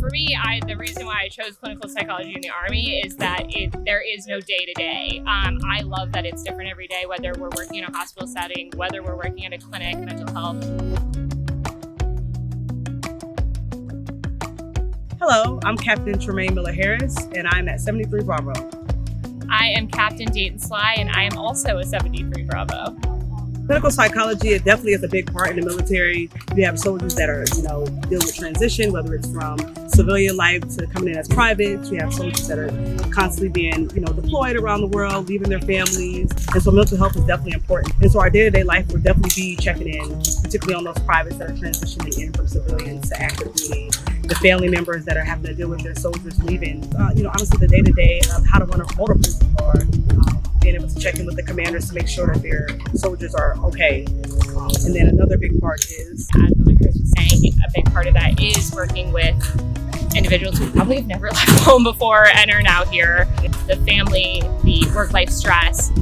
For me, the reason why I chose clinical psychology in the Army is that there is no day-to-day. I love that it's different every day, whether we're working in a hospital setting, whether we're working in a clinic, mental health. Hello, I'm Captain Tremaine Miller-Harris, and I'm at 73 Bravo. I am Captain Dayton Sly, and I am also a 73 Bravo. Clinical psychology, it definitely is a big part in the military. You have soldiers that are, deal with transition, whether it's from civilian life to coming in as privates. We have soldiers that are constantly being, deployed around the world, leaving their families. And so mental health is definitely important. And so our day-to-day life will definitely be checking in, particularly on those privates that are transitioning in from civilians to active duty, the family members that are having to deal with their soldiers leaving. Honestly, the day-to-day of how to run a motor pool or being able to check in with the commanders to make sure that their soldiers are okay. And then another big part is, as Miller Harris was saying, a big part of that is working with individuals who probably have never left home before and are now here. The family, the work-life stress,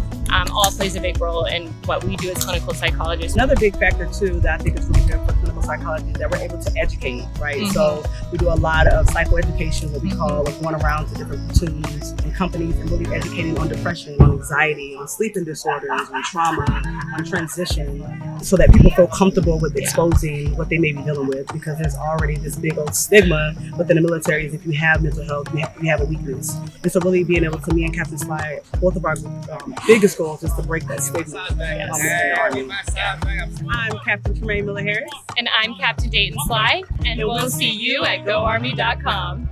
all plays a big role in what we do as clinical psychologists. Another big factor too that I think is really good for clinical psychology is that we're able to educate, right? Mm-hmm. So we do a lot of psychoeducation, what we call going around to different platoons and companies and really educating on depression, on anxiety, on sleeping disorders, on trauma, on transition, so that people feel comfortable with exposing what they may be dealing with, because there's already this big old stigma within the military is if you have mental health, you have a weakness. And so really being able to, me and Captain Sly, both of our biggest goals is to break that stigma. I'm Captain Tremaine Miller-Harris. And I'm Captain Dayton Sly. And we'll see you at GoArmy.com.